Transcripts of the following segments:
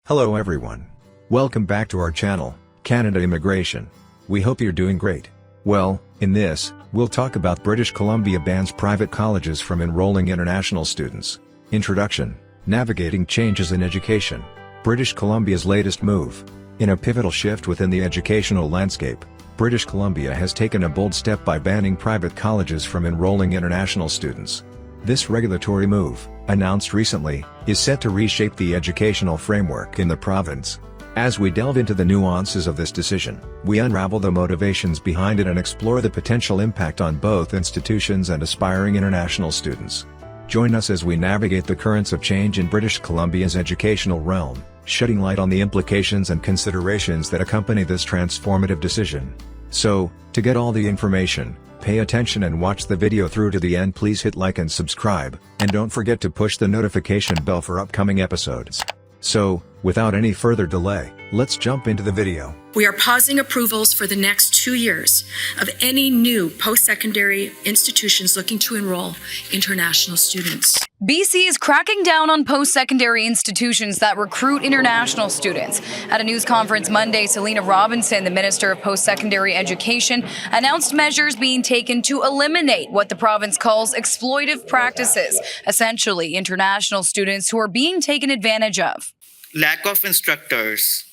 Hello everyone. Welcome back to our channel, Canada Immigration. We hope you're doing great. Well, in this, we'll talk about British Columbia bans private colleges from enrolling international students. Introduction: Navigating changes in education. British Columbia's latest move. In a pivotal shift within the educational landscape, British Columbia has taken a bold step by banning private colleges from enrolling international students. This regulatory move, announced recently, is set to reshape the educational framework in the province. As we delve into the nuances of this decision, we unravel the motivations behind it and explore the potential impact on both institutions and aspiring international students. Join us as we navigate the currents of change in British Columbia's educational realm, shedding light on the implications and considerations that accompany this transformative decision. So, to get all the information, pay attention and watch the video through to the end. Please hit like and subscribe, and don't forget to push the notification bell for upcoming episodes. So, without any further delay, let's jump into the video. We are pausing approvals for the next 2 years of any new post-secondary institutions looking to enroll international students. BC is cracking down on post-secondary institutions that recruit international students. At a news conference Monday, Selena Robinson, the Minister of Post-Secondary Education, announced measures being taken to eliminate what the province calls exploitive practices, essentially international students who are being taken advantage of. Lack of instructors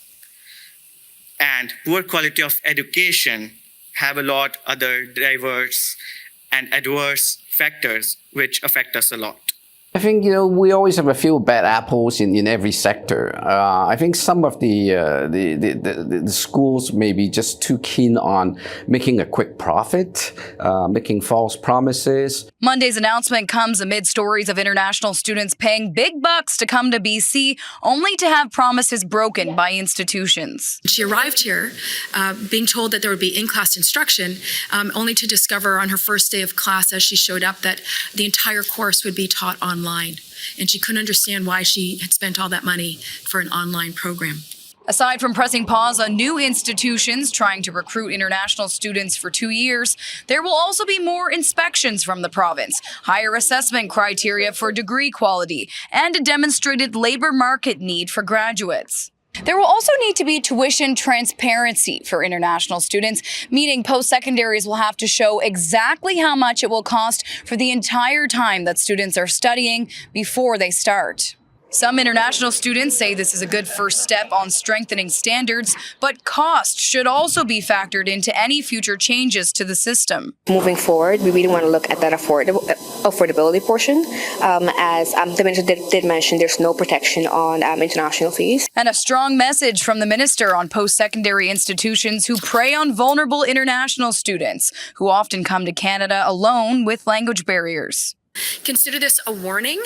and poor quality of education have a lot other diverse and adverse factors which affect us a lot. I think, we always have a few bad apples in every sector. I think some of the schools may be just too keen on making a quick profit, making false promises. Monday's announcement comes amid stories of international students paying big bucks to come to BC, only to have promises broken by institutions. She arrived here being told that there would be in-class instruction, only to discover on her first day of class as she showed up that the entire course would be taught online. And she couldn't understand why she had spent all that money for an online program. Aside from pressing pause on new institutions trying to recruit international students for 2 years, there will also be more inspections from the province, higher assessment criteria for degree quality, and a demonstrated labor market need for graduates. There will also need to be tuition transparency for international students, meaning post-secondaries will have to show exactly how much it will cost for the entire time that students are studying before they start. Some international students say this is a good first step on strengthening standards, but cost should also be factored into any future changes to the system. Moving forward, we really want to look at that affordability portion. As the minister did mention, there's no protection on international fees. And a strong message from the minister on post-secondary institutions who prey on vulnerable international students, who often come to Canada alone with language barriers. Consider this a warning.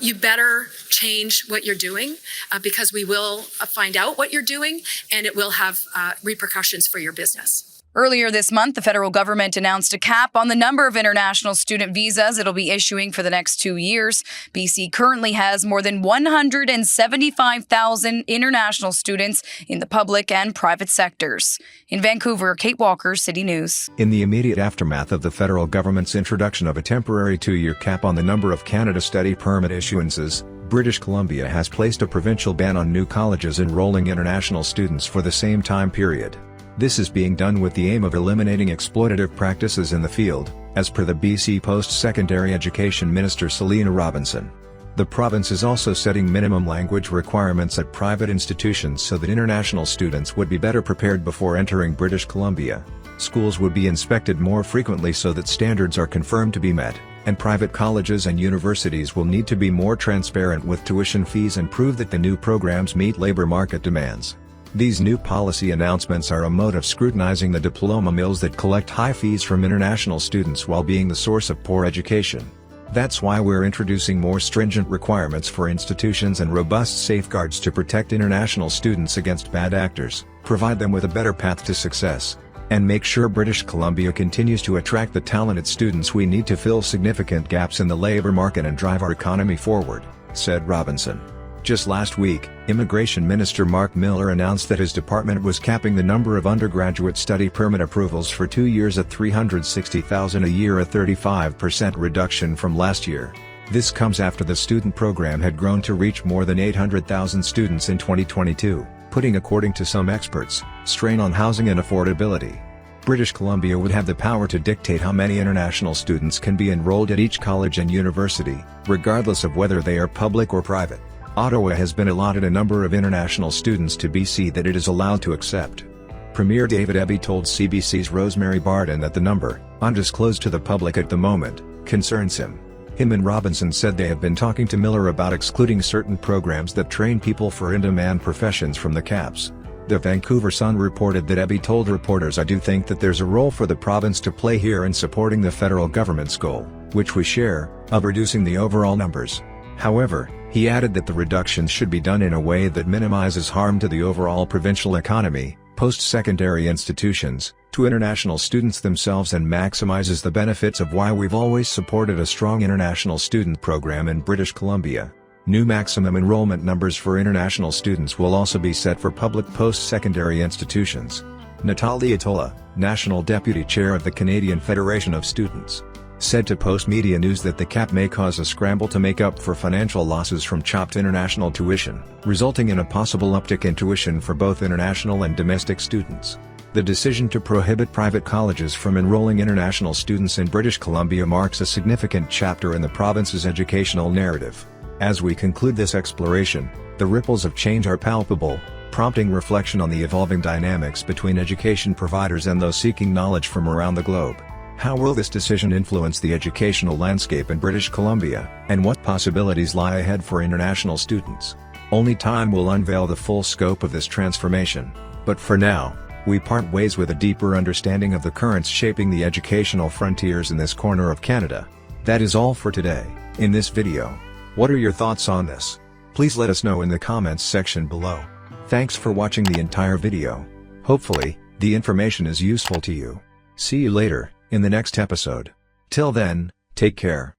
You better change what you're doing because we will find out what you're doing and it will have repercussions for your business. Earlier this month, the federal government announced a cap on the number of international student visas it'll be issuing for the next 2 years. BC currently has more than 175,000 international students in the public and private sectors. In Vancouver, Kate Walker, City News. In the immediate aftermath of the federal government's introduction of a temporary 2-year cap on the number of Canada study permit issuances, British Columbia has placed a provincial ban on new colleges enrolling international students for the same time period. This is being done with the aim of eliminating exploitative practices in the field, as per the BC Post-Secondary Education Minister Selena Robinson. The province is also setting minimum language requirements at private institutions so that international students would be better prepared before entering British Columbia. Schools would be inspected more frequently so that standards are confirmed to be met, and private colleges and universities will need to be more transparent with tuition fees and prove that the new programs meet labor market demands. These new policy announcements are a mode of scrutinizing the diploma mills that collect high fees from international students while being the source of poor education. That's why we're introducing more stringent requirements for institutions and robust safeguards to protect international students against bad actors, provide them with a better path to success, and make sure British Columbia continues to attract the talented students we need to fill significant gaps in the labor market and drive our economy forward, said Robinson. Just last week, Immigration Minister Mark Miller announced that his department was capping the number of undergraduate study permit approvals for 2 years at 360,000 a year, a 35% reduction from last year. This comes after the student program had grown to reach more than 800,000 students in 2022, putting, according to some experts, strain on housing and affordability. British Columbia would have the power to dictate how many international students can be enrolled at each college and university, regardless of whether they are public or private. Ottawa has been allotted a number of international students to BC that it is allowed to accept. Premier David Eby told CBC's Rosemary Barden that the number, undisclosed to the public at the moment, concerns him. Him and Robinson said they have been talking to Miller about excluding certain programs that train people for in-demand professions from the caps. The Vancouver Sun reported that Eby told reporters, "I do think that there's a role for the province to play here in supporting the federal government's goal, which we share, of reducing the overall numbers." However, he added that the reductions should be done in a way that minimizes harm to the overall provincial economy, post-secondary institutions, to international students themselves, and maximizes the benefits of why we've always supported a strong international student program in British Columbia. New maximum enrollment numbers for international students will also be set for public post-secondary institutions. Natalie Atola, National Deputy Chair of the Canadian Federation of Students, said to Post Media News that the cap may cause a scramble to make up for financial losses from chopped international tuition, resulting in a possible uptick in tuition for both international and domestic students. The decision to prohibit private colleges from enrolling international students in British Columbia marks a significant chapter in the province's educational narrative. As we conclude this exploration, the ripples of change are palpable, prompting reflection on the evolving dynamics between education providers and those seeking knowledge from around the globe. How will this decision influence the educational landscape in British Columbia, and what possibilities lie ahead for international students? Only time will unveil the full scope of this transformation. But for now, we part ways with a deeper understanding of the currents shaping the educational frontiers in this corner of Canada. That is all for today. In this video, what are your thoughts on this? Please let us know in the comments section below. Thanks for watching the entire video. Hopefully, the information is useful to you. See you later, in the next episode. Till then, take care.